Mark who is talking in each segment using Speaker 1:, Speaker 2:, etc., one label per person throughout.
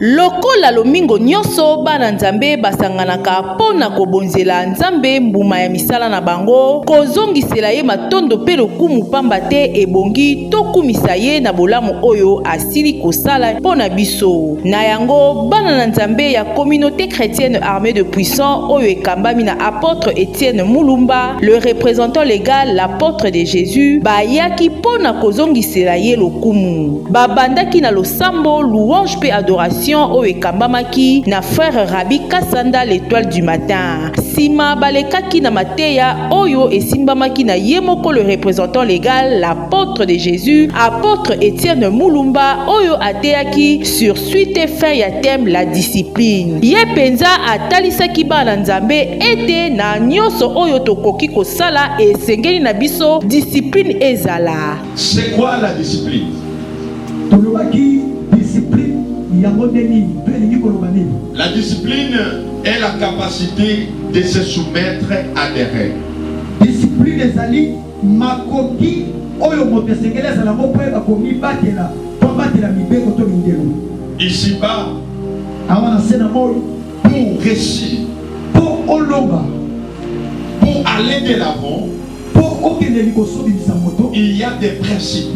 Speaker 1: Lokola lomingo nyonso bana nzambe basanganaka pona kobonzela nzambe mbuma ya misala na bango kozongisela ye matondo pe lokumu pamba te ebongi tokumisa ye na bolamu oyo asili kosala pona biso. Na yango bana na nzambe ya communauté chrétienne armée de puissants oyo ekambami na apôtre Étienne Mulumba, le représentant légal l'apôtre de Jésus, bayaki pona kozongisela ye lokumu. Babandaki na losambo louange pe adoration oyo ekambamaki na frère Rabbi Kasanda l'étoile du matin. Sima balekaki na mateya oyo esimbamaki na yemoko le représentant légal l'apôtre de Jésus, apôtre Étienne Mulumba oyo ateyaki sur suite fin ya thème la discipline. Ye penza atalisaki bana nzambe ete na nyonso oyo tokoki kosala esengeli na biso discipline ezala.
Speaker 2: C'est quoi la discipline? La discipline est la capacité de se soumettre à des règles.
Speaker 3: Discipline ezali makoki oyo moto esengeleza na mokweba komi batela to batela mibeko to mindelo.
Speaker 2: Ici-bas,
Speaker 3: awana sena moyo
Speaker 2: pour réussir,
Speaker 3: pour olonga,
Speaker 2: pour aller de l'avant,
Speaker 3: pour okende likoso bimisa moto,
Speaker 2: il y a des principes.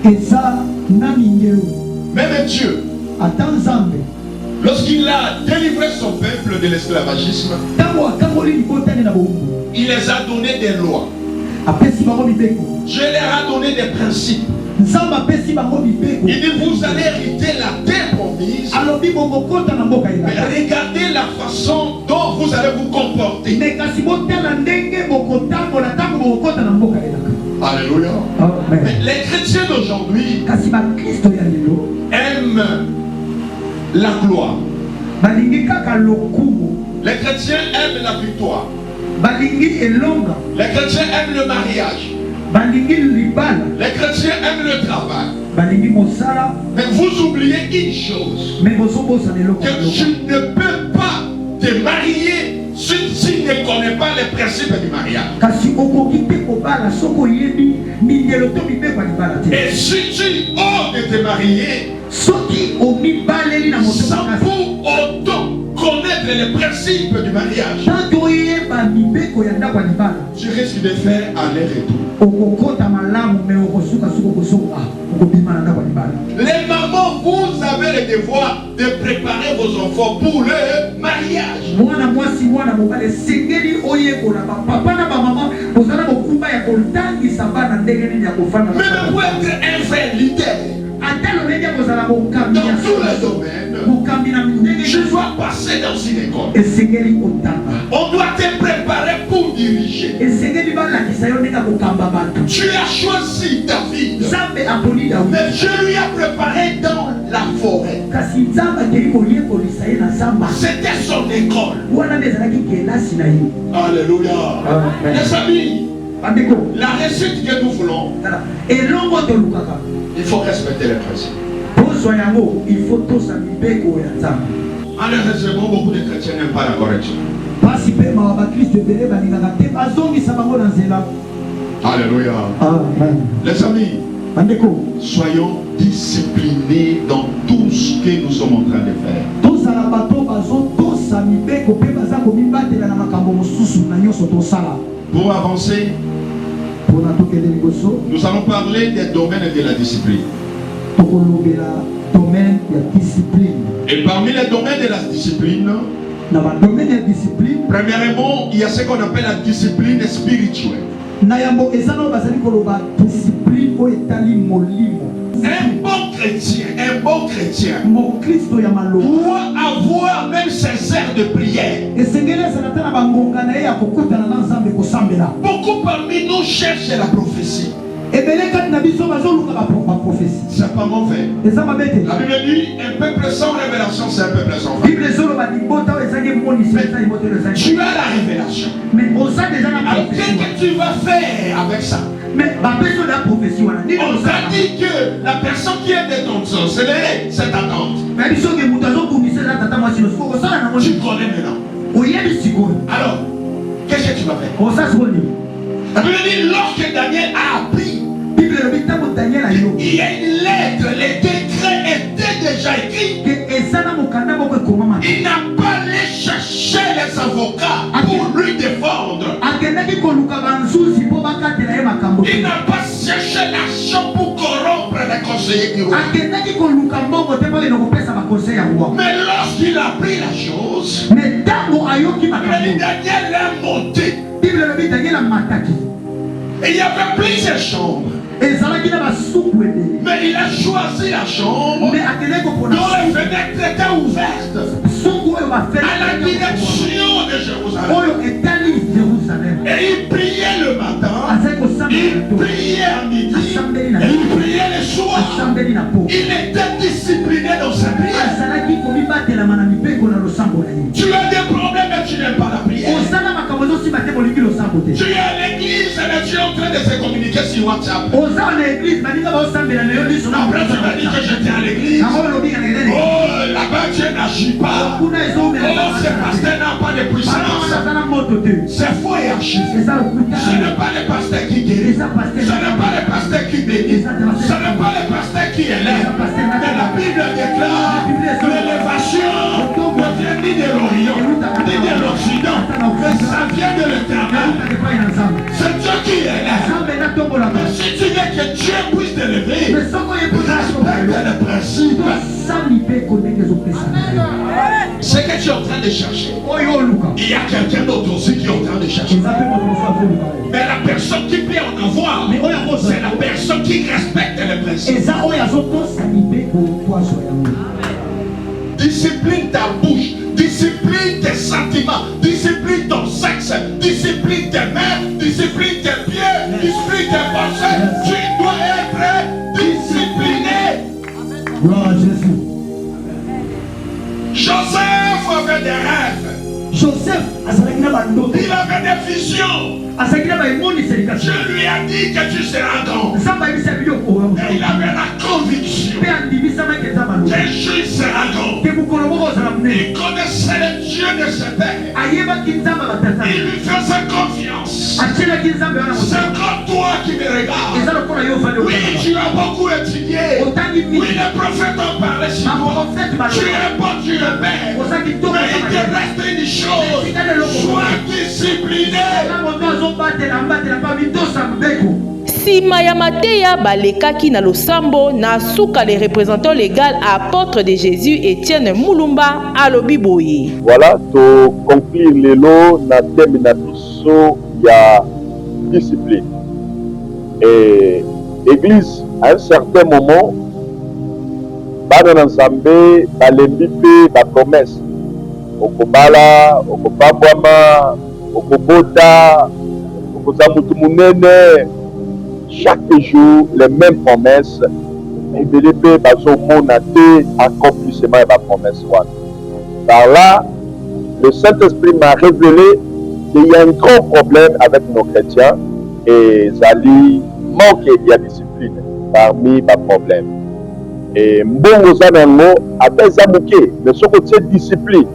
Speaker 3: eza na mindelo.
Speaker 2: Même Dieu, lorsqu'il a délivré son peuple de l'esclavagisme, il les a donné des lois. Dieu leur a donné des principes. Il dit vous allez hériter la terre promise. Mais regardez la façon dont vous allez vous comporter. Alléluia. Mais les chrétiens d'aujourd'hui aiment la gloire. Les chrétiens aiment la victoire. Les chrétiens aiment le mariage. Les chrétiens aiment le travail. Mais vous oubliez une chose, que tu ne peux pas te marier si tu ne connais pas les principes du mariage. Et si tu oses de te marier sans pour autant connaître les principes du mariage, tu risques de faire aller-retour. Les mamans, vous avez le devoir de préparer vos enfants pour le mariage. Même pour être un vrai leader dans tous les domaines, je dois passer dans une école. On doit te préparer pour diriger. Tu as choisi David, mais je lui ai préparé dans la forêt. C'était son école. Alléluia. Les amis, la réussite que nous voulons, il faut respecter les principes. Malheureusement, beaucoup de chrétiens n'aiment pas la correction. Alléluia. Les amis, soyons disciplinés dans tout ce que nous sommes en train de faire. Pour avancer, nous allons parler des domaines de la discipline. Et parmi les domaines de la discipline, premièrement, il y a ce qu'on appelle la discipline spirituelle. Un bon chrétien doit avoir même ses heures de prière. Beaucoup parmi nous cherchent la prophétie. C'est pas mauvais. La Bible dit un peuple sans révélation, c'est un peuple sans foi. Mais tu as la révélation. Alors qu'est-ce que tu vas faire avec ça? On t'a dit que la personne qui est de ton sang, c'est cette attente. Tu connais maintenant. Alors, qu'est-ce que tu vas faire? La Bible dit lorsque Daniel a appris, il y a une lettre, les décrets étaient déjà écrits. Il n'a pas allé chercher les avocats pour lui défendre. Il n'a pas cherché l'argent pour corrompre les conseillers du roi. Mais lorsqu'il a pris la chose, Daniel l'a monté. Et il y avait plusieurs chambres. Mais il a choisi la chambre dont les fenêtres étaient ouvertes à la direction de Jérusalem. Et il priait le matin, il priait à midi, et il priait le soir. Il était discipliné dans sa prière. Tu as des problèmes mais tu n'aimes pas la prière. Tu es à l'église mais tu es en train de se communiquer sur WhatsApp. Après tu m'as dit que j'étais à l'église. Oh, là-bas Dieu n'agit pas. Oh, ce pasteur n'a pas de puissance. C'est faux et archi. Ce n'est pas le pasteur qui guérit. Ce n'est pas le pasteur qui bénit. Ce n'est pas le pasteur qui élève. Mais la Bible déclare que l'élévation ne vient ni de l'Orient ni de l'Occident, mais ça vient de l'Éternel. C'est Dieu qui élève. Mais si tu veux que Dieu puisse t'élever, respecte les principes. Ce que tu es en train de chercher, il y a quelqu'un d'autre aussi qui est en train de chercher. Mais la personne qui peut en avoir, c'est la personne qui respecte les principes. Discipline ta bouche, discipline tes sentiments, discipline ton sexe, discipline tes mains, discipline tes pieds, discipline tes pensées. Tu dois être discipliné.
Speaker 3: Gloire à Jésus.
Speaker 2: Joseph avait des rêves. Il avait des visions. Je lui ai dit que tu seras grand. Et il avait la conviction qu'un jour il sera grand. Il connaissait le Dieu de ses pères. Il lui faisait confiance. C'est comme toi qui me regardes. Oui, tu as beaucoup étudié. Oui, les prophètes ont parlé sur toi. Tu es bon, tu es belle. Mais il te reste une chose. Sois discipliné.
Speaker 1: Sima ya mateya balekaki na losambo na suka le représentant légal apôtre de Jésus Étienne Mulumba alobi boye.
Speaker 4: Voilà, to conclure lelo na thème na biso ya discipline. Et église à un certain moment bana na Nzambe balembi pe ba promesse. Okobala, okopambwama, okobota, okozamutu munene. Chaque jour, les mêmes promesses. Et BDP, accomplissement de ma promesse. Par là, le Saint-Esprit m'a révélé qu'il y a un grand problème avec nos chrétiens et Zali manque de discipline parmi mes problèmes. Et Mbongo Zanango a des amouqués, mais ce côté discipline.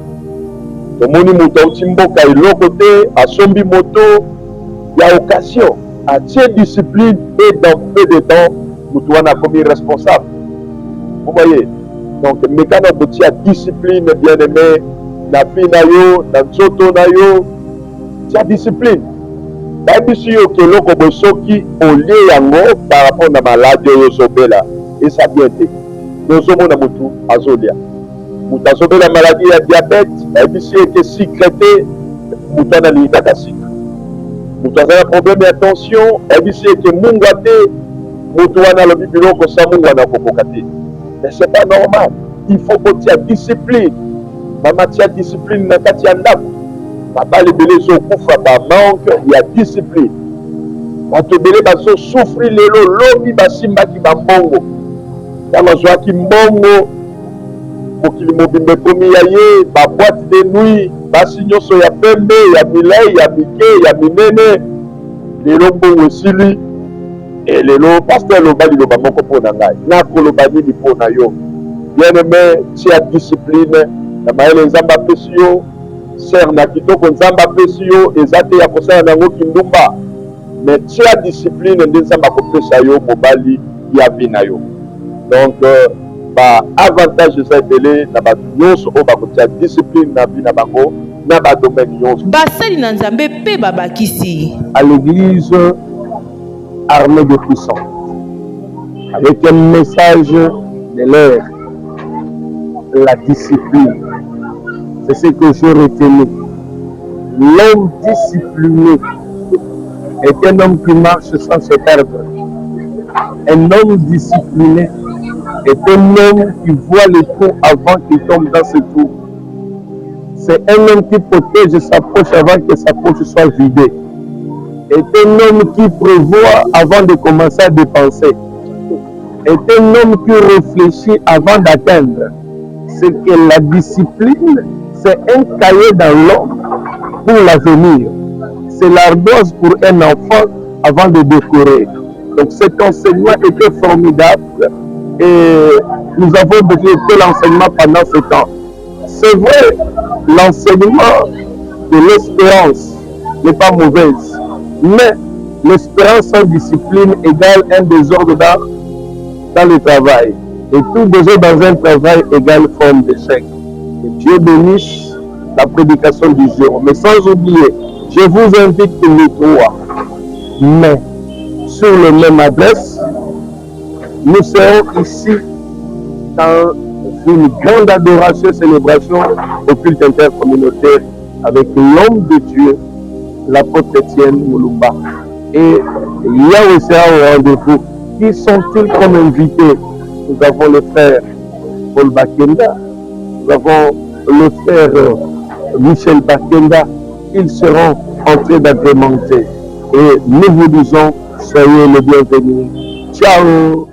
Speaker 4: Le moni moto timboka et l'autre côté, à sombi moto, il y a occasion. À cette discipline et dans peu de temps, nous devons comme responsable. Vous voyez? Donc, le mécanisme de discipline, bien aimé, na pinayo, na zoto nayo, c'est discipline. Même si vous avez un qui au lieu yango par rapport à la maladie yosobela, et ça bien été. Nous sommes à Moutou, à Zolia. Moutou a la maladie à diabète, même si vous avez sécrété, Moutou a l'idée. Nous avons un problème d'attention, et dit que Mungate, Moutouana le bibelon que ça Mungana Kokokate. Mais ce n'est pas normal. Il faut que tu aies discipline. Maman, tu as discipline dans Katia Ndap. Papa, les bébés sont couffrés par manque, il y a discipline. Quand tu bébés sont souffrir les lots, l'homme va simba qui va mbongo. Quand on voit qui mbongo, pour qu'il m'obimbe comme il y a ma boîte de nuit, ma signon so ya pembe, ya milay, ya mike, ya minene, les lombo aussi lui, et les lots, pasteur le bali le bamoko pour nangai, na kolo bani ni pour na yo. Bien aimé, tu as discipline, na maele nzamba pesio, ser na kitoko nzamba pesio, ezate ya kosa na ngo kindumba. Mais tu as discipline, nzamba kopesa yo mobali ya bina yo. Donc, avantage eza ebele na bato nyonso oyo bakotia discipline na vie na bango na badomaine nyonso.
Speaker 1: Basali na Nzambe pe babakisi.
Speaker 4: À l'église armée de puissants, avec un message de l'air, la discipline. C'est ce que j'ai retenu. L'homme discipliné est un homme qui marche sans se perdre. Un homme discipliné est un homme qui voit le trou avant qu'il tombe dans ce trou. C'est un homme qui protège sa poche avant que sa poche soit vidée. Est un homme qui prévoit avant de commencer à dépenser. Est un homme qui réfléchit avant d'atteindre. C'est que la discipline, c'est un cahier dans l'homme pour l'avenir. C'est l'ardoise pour un enfant avant de décorer. Donc cet enseignement était formidable et nous avons développé l'enseignement pendant ce temps. C'est vrai, l'enseignement de l'espérance n'est pas mauvaise, mais l'espérance sans discipline égale un désordre dans le travail. Et tout désordre dans un travail égale forme d'échec. Que Dieu bénisse la prédication du jour. Mais sans oublier, je vous invite les trois, mais sur la même adresse, nous serons ici dans une grande adoration, célébration au culte intercommunautaire avec l'homme de Dieu, l'apôtre Étienne Moulumba. Et Yahweh sera au rendez-vous. Qui sont-ils comme invités? Nous avons le frère Paul Bakenda, nous avons le frère Michel Bakenda. Ils seront en train d'agrémenter. Et nous vous disons, soyez les bienvenus. Ciao!